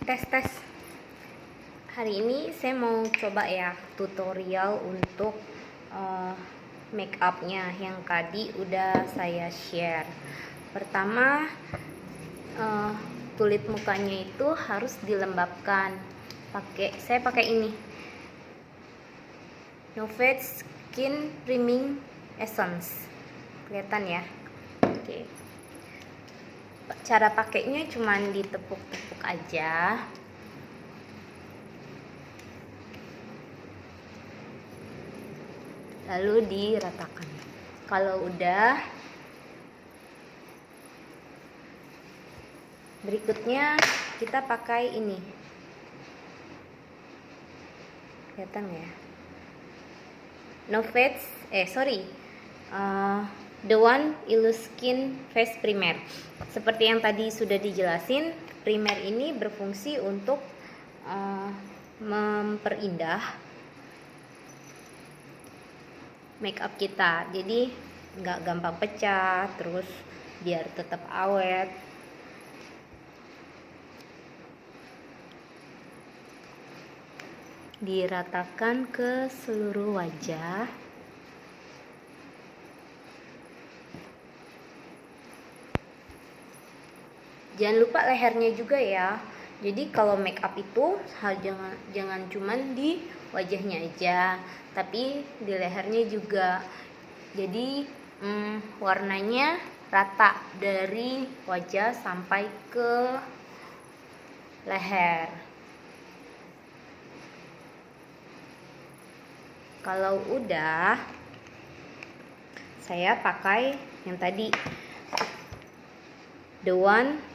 Tes. Hari ini saya mau coba ya tutorial untuk make upnya yang tadi udah saya share. Pertama, kulit mukanya itu harus dilembabkan. Saya pakai ini, Novate Skin Priming Essence. Kelihatan ya? Oke. Cara pakainya cuman ditepuk-tepuk aja. Lalu diratakan. Kalau udah, berikutnya kita pakai ini. Kelihatan ya? Novate, The One Illuskin Face Primer. Seperti yang tadi sudah dijelasin, primer ini berfungsi untuk memperindah make up kita. Jadi nggak gampang pecah, terus biar tetap awet. Diratakan ke seluruh wajah. Jangan lupa lehernya juga ya. Jadi kalau make up itu jangan cuman di wajahnya aja, tapi di lehernya juga. Jadi warnanya rata dari wajah sampai ke leher. Kalau udah, saya pakai yang tadi, The One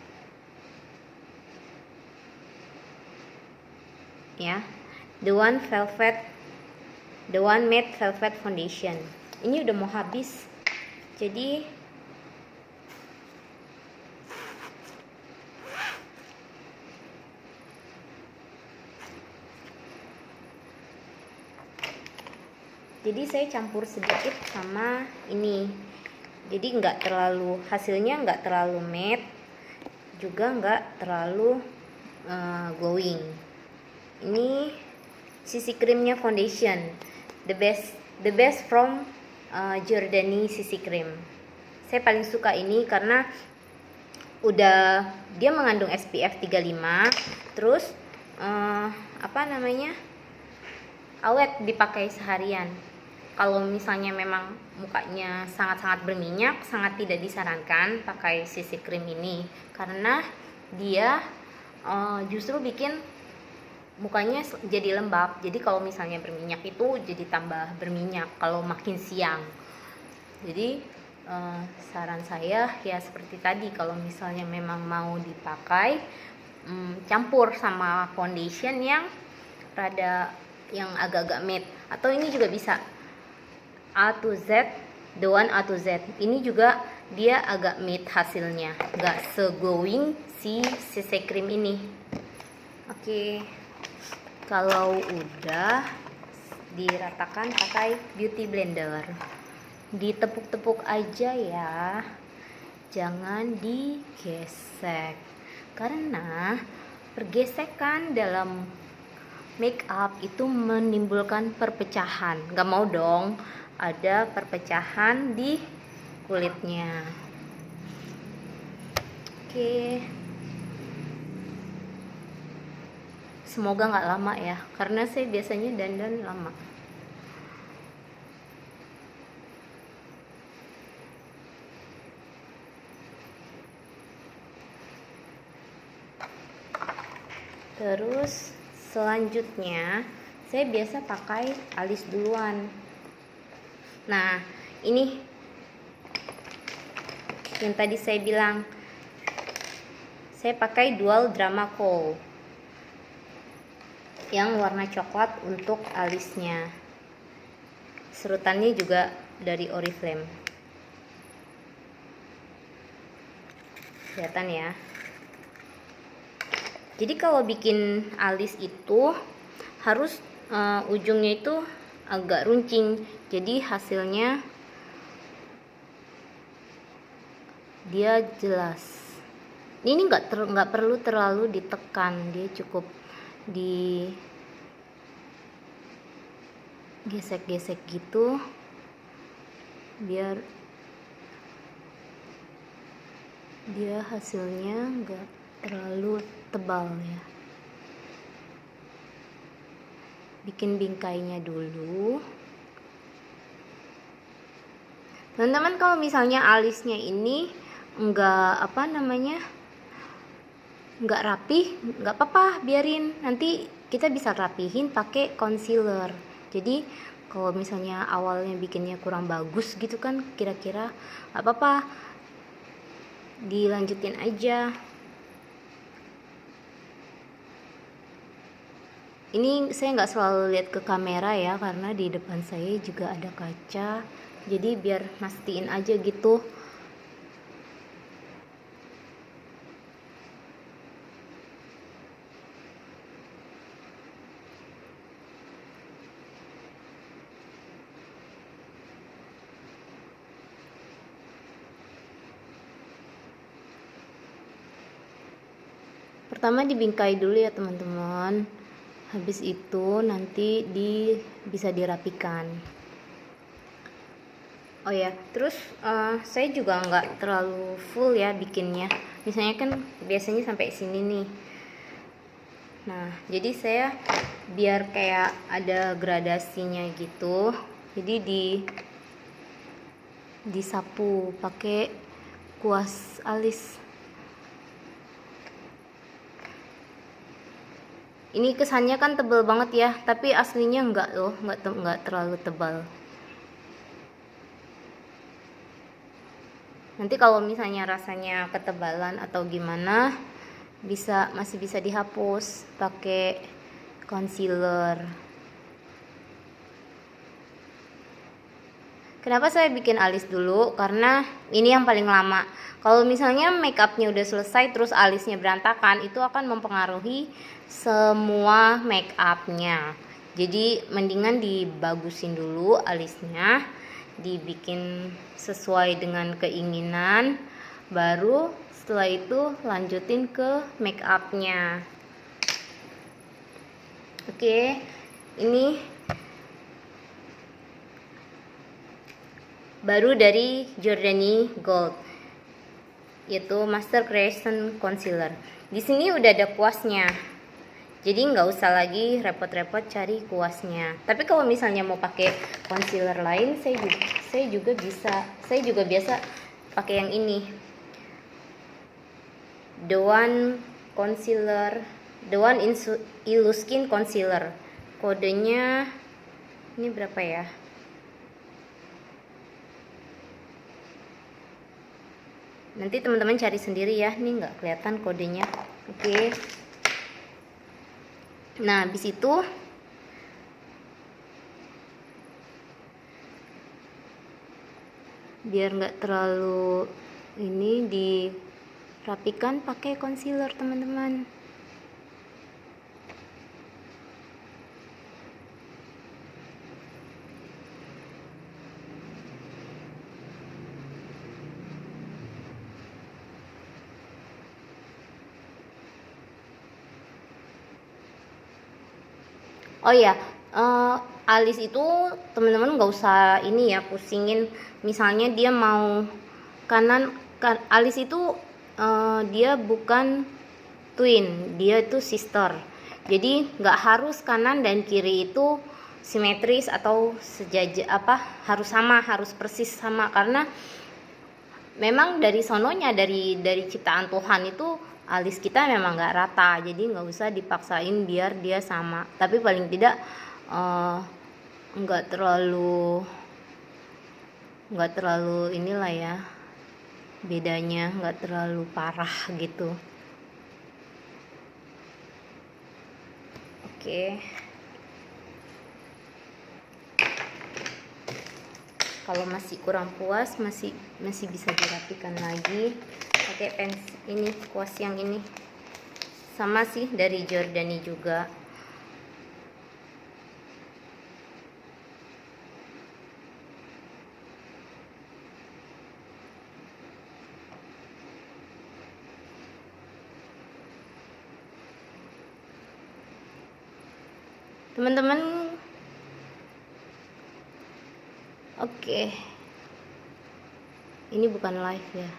Matte Velvet Foundation. Ini udah mau habis, jadi saya campur sedikit sama ini. Jadi hasilnya nggak terlalu matte, juga nggak terlalu glowing. Ini CC creamnya foundation, the best from Giordani CC cream. Saya paling suka ini karena dia mengandung SPF 35, terus awet dipakai seharian. Kalau misalnya memang mukanya sangat-sangat berminyak, sangat tidak disarankan pakai CC cream ini karena dia justru bikin mukanya jadi lembab. Jadi kalau misalnya berminyak itu jadi tambah berminyak kalau makin siang. Jadi saran saya ya seperti tadi, kalau misalnya memang mau dipakai, campur sama foundation yang agak-agak matte, atau ini juga bisa The One A to Z. Ini juga dia agak matte hasilnya, nggak se-glowing si CC cream ini. Oke. Kalau udah, diratakan pakai beauty blender. Ditepuk-tepuk aja ya, jangan digesek, karena pergesekan dalam make up itu menimbulkan perpecahan. Gak mau dong ada perpecahan di kulitnya. Oke. Semoga nggak lama ya, karena saya biasanya dandan lama. Terus selanjutnya saya biasa pakai alis duluan. Nah, ini yang tadi saya bilang, saya pakai Dual Drama Kohl yang warna coklat untuk alisnya. Serutannya juga dari Oriflame. Kelihatan ya. Jadi kalau bikin alis itu harus ujungnya itu agak runcing. Jadi hasilnya dia jelas. Ini nggak perlu terlalu ditekan, dia cukup di gesek-gesek gitu biar dia hasilnya nggak terlalu tebal ya. Bikin bingkainya dulu teman-teman. Kalau misalnya alisnya ini nggak nggak rapi, nggak apa-apa, biarin, nanti kita bisa rapihin pakai concealer. Jadi kalau misalnya awalnya bikinnya kurang bagus gitu kan, kira-kira nggak apa-apa, dilanjutin aja. Ini saya nggak selalu lihat ke kamera ya, karena di depan saya juga ada kaca, jadi biar mastiin aja gitu. Pertama dibingkai dulu ya teman-teman, habis itu nanti bisa dirapikan. Oh ya, terus saya juga nggak terlalu full ya bikinnya, misalnya kan biasanya sampai sini nih. Nah jadi saya biar kayak ada gradasinya gitu, jadi disapu pakai kuas alis. Ini kesannya kan tebal banget ya, tapi aslinya enggak loh, enggak terlalu tebal. Nanti kalau misalnya rasanya ketebalan atau gimana, masih bisa dihapus pakai concealer. Kenapa saya bikin alis dulu? Karena ini yang paling lama. Kalau misalnya make upnya udah selesai terus alisnya berantakan, itu akan mempengaruhi semua make upnya. Jadi mendingan dibagusin dulu alisnya, dibikin sesuai dengan keinginan, baru setelah itu lanjutin ke make upnya. Oke, ini baru dari Jordani Gold, yaitu Master Creation Concealer. Di sini udah ada kuasnya, jadi nggak usah lagi repot-repot cari kuasnya. Tapi kalau misalnya mau pakai concealer lain, saya juga biasa pakai yang ini, The One Concealer, The One Illuskin Concealer. Kodenya ini berapa ya? Nanti teman-teman cari sendiri ya, ini nggak kelihatan kodenya. Oke. Nah habis itu biar nggak terlalu ini, dirapikan pakai concealer teman-teman. Oh ya, alis itu teman-teman nggak usah ini ya, pusingin. Misalnya dia mau kanan, alis itu dia bukan twin, dia itu sister. Jadi nggak harus kanan dan kiri itu simetris atau sejajar, harus sama, harus persis sama, karena memang dari sononya, dari ciptaan Tuhan itu alis kita memang nggak rata, jadi nggak usah dipaksain biar dia sama. Tapi paling tidak nggak terlalu inilah ya, bedanya nggak terlalu parah gitu. Oke. Kalau masih kurang puas, masih bisa dirapikan lagi pakai ini, kuas yang ini, sama sih dari Jordani juga. teman-teman. Oke, ini bukan live ya.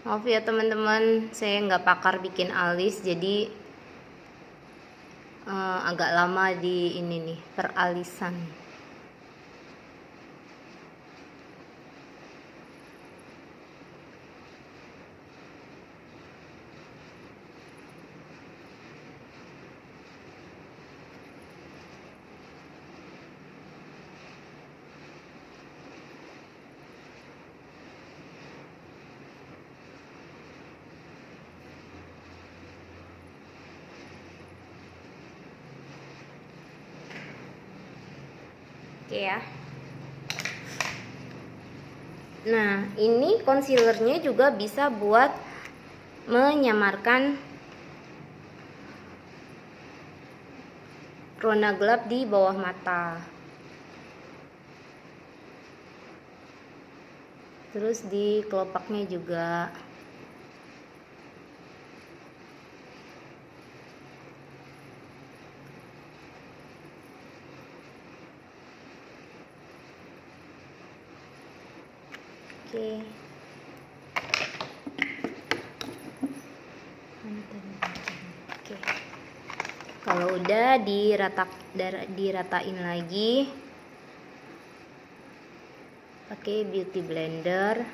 Maaf ya teman-teman, saya nggak pakar bikin alis, jadi agak lama di ini nih, peralisan. Oke ya. Nah, ini concealernya juga bisa buat menyamarkan rona gelap di bawah mata. Terus di kelopaknya juga. Oke. Oke. Kalau udah diratain lagi pakai beauty blender.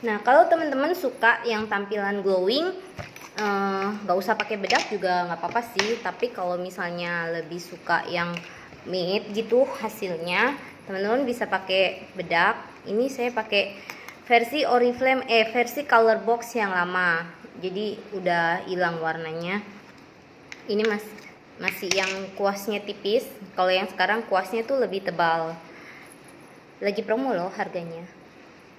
Nah, kalau teman-teman suka yang tampilan glowing, nggak usah pakai bedak juga nggak apa-apa sih. Tapi kalau misalnya lebih suka yang matte gitu hasilnya, teman-teman bisa pakai bedak. Ini saya pakai versi Oriflame, versi color box yang lama, jadi udah hilang warnanya. Ini masih yang kuasnya tipis. Kalau yang sekarang kuasnya tuh lebih tebal. Lagi promo loh harganya,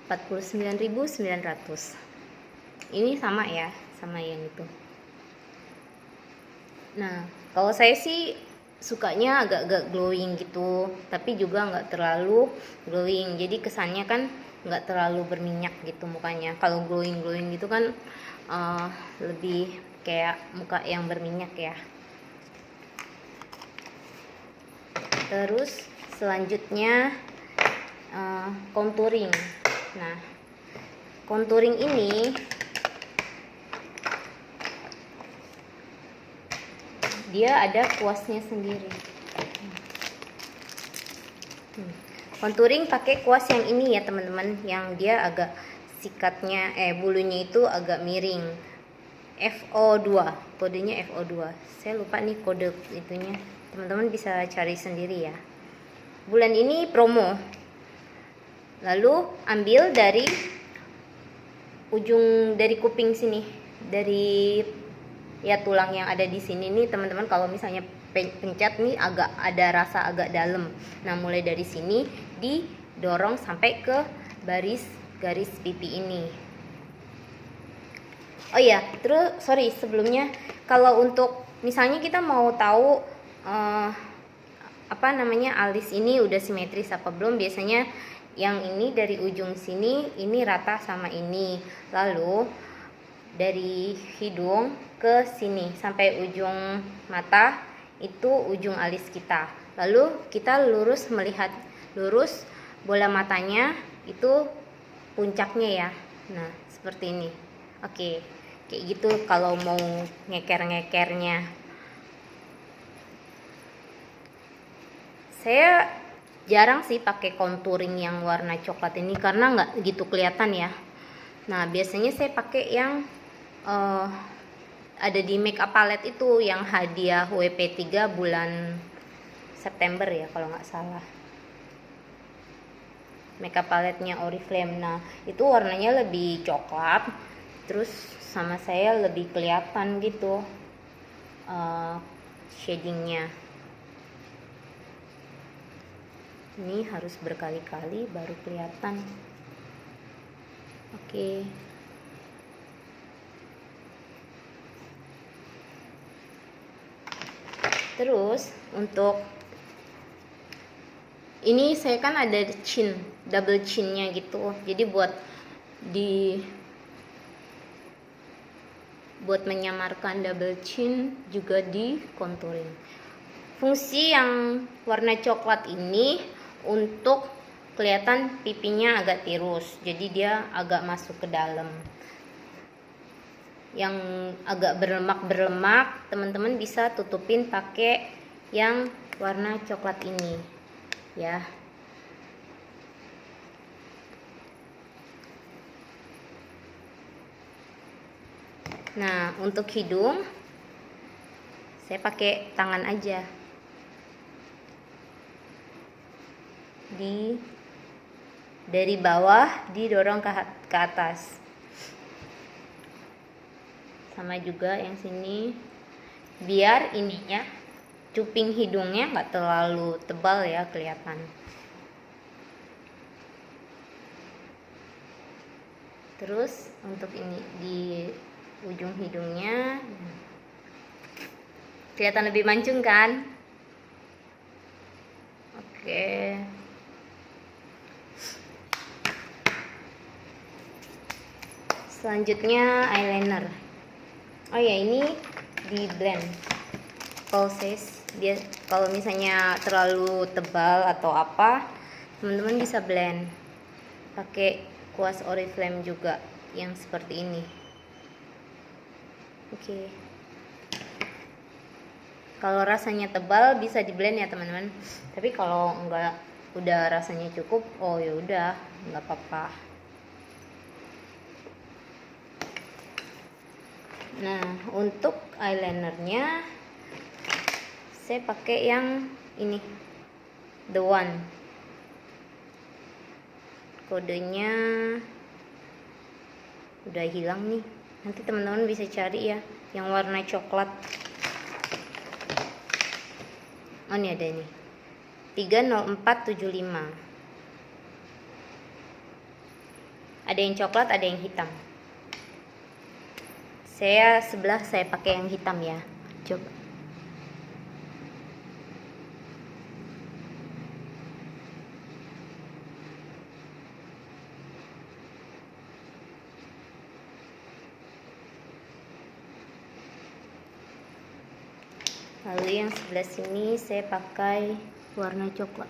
49.900. Ini sama ya, sama yang itu. Nah, kalau saya sih sukanya agak-agak glowing gitu, tapi juga nggak terlalu glowing. Jadi kesannya kan nggak terlalu berminyak gitu mukanya. Kalau glowing gitu kan lebih kayak muka yang berminyak ya. Terus selanjutnya contouring. Nah, contouring ini dia ada kuasnya sendiri. Contouring pakai kuas yang ini ya teman-teman, yang dia agak sikatnya bulunya itu agak miring. FO2, kodenya FO2. Saya lupa nih kode itunya. Teman-teman bisa cari sendiri ya. Bulan ini promo. Lalu ambil dari ujung dari kuping sini, dari ya tulang yang ada di sini nih teman-teman. Kalau misalnya pencet nih agak ada rasa agak dalam. Nah, mulai dari sini didorong sampai ke garis pipi ini. Oh iya, terus sebelumnya kalau untuk misalnya kita mau tahu alis ini udah simetris apa belum, biasanya yang ini dari ujung sini ini rata sama ini, lalu dari hidung ke sini sampai ujung mata itu ujung alis kita, lalu kita melihat lurus bola matanya itu puncaknya ya. Nah, seperti ini. Oke, kayak gitu kalau mau ngeker-ngekernya. Saya jarang sih pakai contouring yang warna coklat ini karena nggak gitu kelihatan ya. Nah, biasanya saya pakai yang ada di Makeup Palette itu yang hadiah WP3 bulan September ya kalau nggak salah. Makeup Palette-nya Oriflame. Nah, itu warnanya lebih coklat, terus sama saya lebih kelihatan gitu. shadingnya. Ini harus berkali-kali baru kelihatan. Oke. Terus untuk ini saya kan ada chin, double chinnya gitu. Jadi buat menyamarkan double chin juga di contouring. Fungsi yang warna coklat ini untuk kelihatan pipinya agak tirus, jadi dia agak masuk ke dalam. Yang agak berlemak teman-teman bisa tutupin pakai yang warna coklat ini ya. Nah, untuk hidung saya pakai tangan aja. Dari bawah didorong ke atas. Sama juga yang sini, biar ininya cuping hidungnya nggak terlalu tebal ya kelihatan. Terus untuk ini di ujung hidungnya kelihatan lebih mancung kan? Oke. Selanjutnya eyeliner. Oh ya, ini di blend. Kalau misalnya terlalu tebal atau apa, teman-teman bisa blend pakai kuas Oriflame juga yang seperti ini. Oke. Kalau rasanya tebal bisa di blend ya teman-teman. Tapi kalau enggak, udah rasanya cukup, oh ya udah, nggak apa-apa. Nah, untuk eyelinernya saya pakai yang ini, The One. Kodenya udah hilang nih, nanti teman-teman bisa cari ya, yang warna coklat. Oh, ini ada ini, 30475. Ada yang coklat, ada yang hitam. Saya pakai yang hitam ya. Coba. Lalu yang sebelah sini saya pakai warna coklat.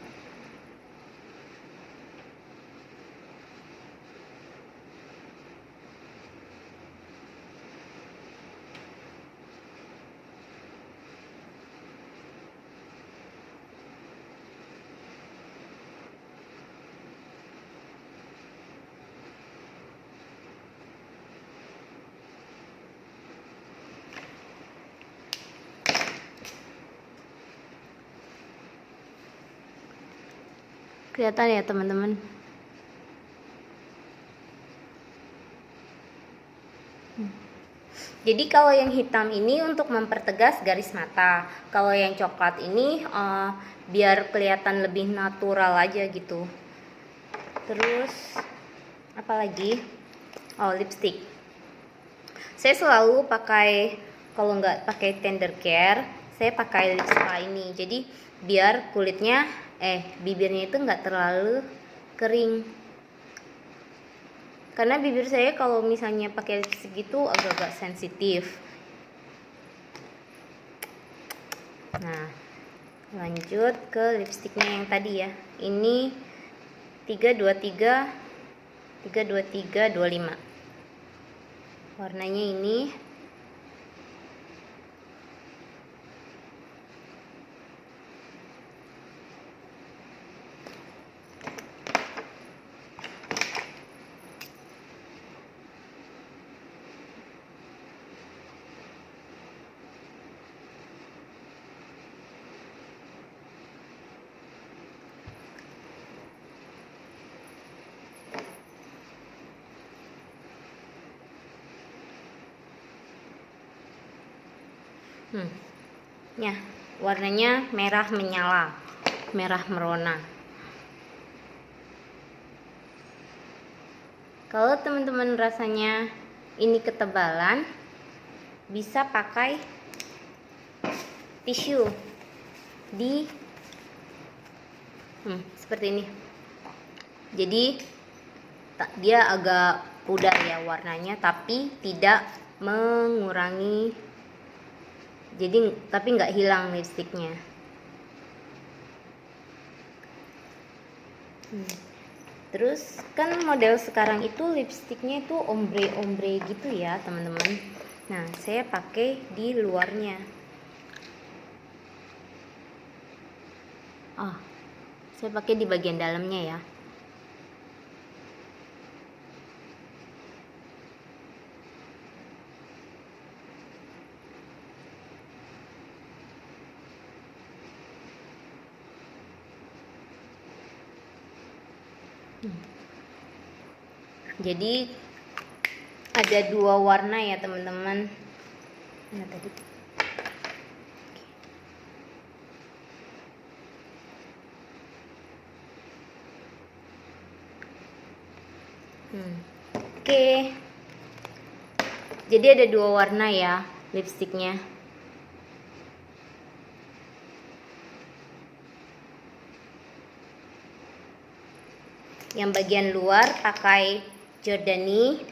Kelihatan ya teman-teman. Jadi kalau yang hitam ini untuk mempertegas garis mata. Kalau yang coklat ini biar kelihatan lebih natural aja gitu. Terus apa lagi? Oh, lipstick. Saya selalu pakai, kalau nggak pakai Tender Care, saya pakai lipstick ini. Jadi biar kulitnya bibirnya itu nggak terlalu kering. Karena bibir saya kalau misalnya pakai lipstick itu agak-agak sensitif. Nah, lanjut ke lipstiknya yang tadi ya. Ini 32325. Warnanya ini. Ya, warnanya merah menyala, merah merona. Kalau teman-teman rasanya ini ketebalan, bisa pakai tisu di seperti ini. Jadi dia agak pudar ya warnanya, tapi tidak mengurangi, jadi tapi nggak hilang lipstiknya. Terus kan model sekarang itu lipstiknya itu ombre gitu ya teman-teman. Nah, saya pakai di luarnya. Saya pakai di bagian dalamnya ya. Jadi ada dua warna ya teman-teman. Nah, tadi Oke. Jadi ada dua warna ya lipstiknya. Yang bagian luar pakai Giordani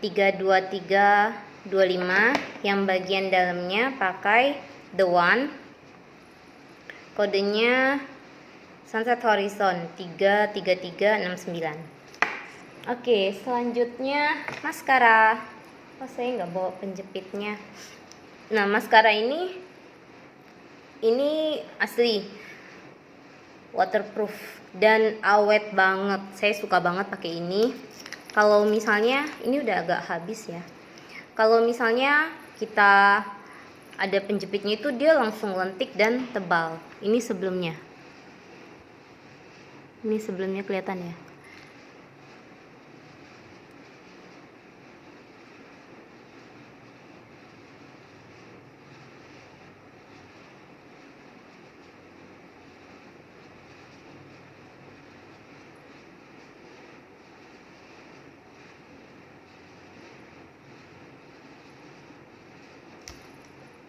32325, yang bagian dalamnya pakai The One. Kodenya Sunset Horizon 33369. Oke, selanjutnya maskara. Saya nggak bawa penjepitnya. Nah, maskara ini asli waterproof dan awet banget. Saya suka banget pakai ini. Kalau misalnya ini udah agak habis ya. Kalau misalnya kita ada penjepitnya itu dia langsung lentik dan tebal. Ini sebelumnya kelihatan ya.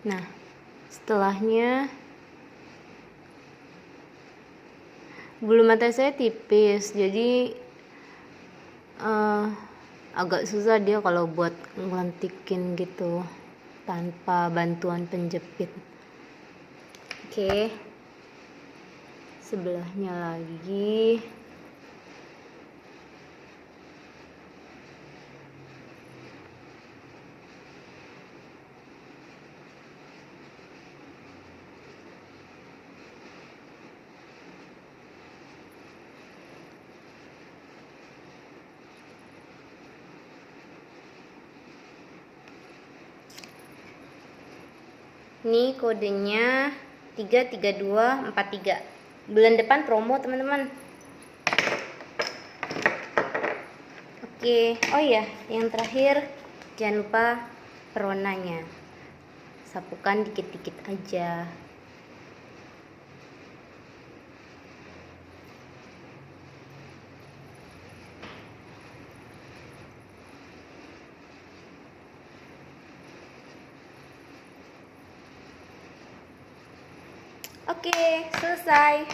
Nah, setelahnya bulu mata saya tipis, jadi agak susah dia kalau buat ngelantikin gitu tanpa bantuan penjepit. Oke, sebelahnya lagi. Ini kodenya 33243. Bulan depan promo teman-teman. Oke, oh iya, yang terakhir jangan lupa pewarnanya. Sapukan dikit-dikit aja. Oke, selesai.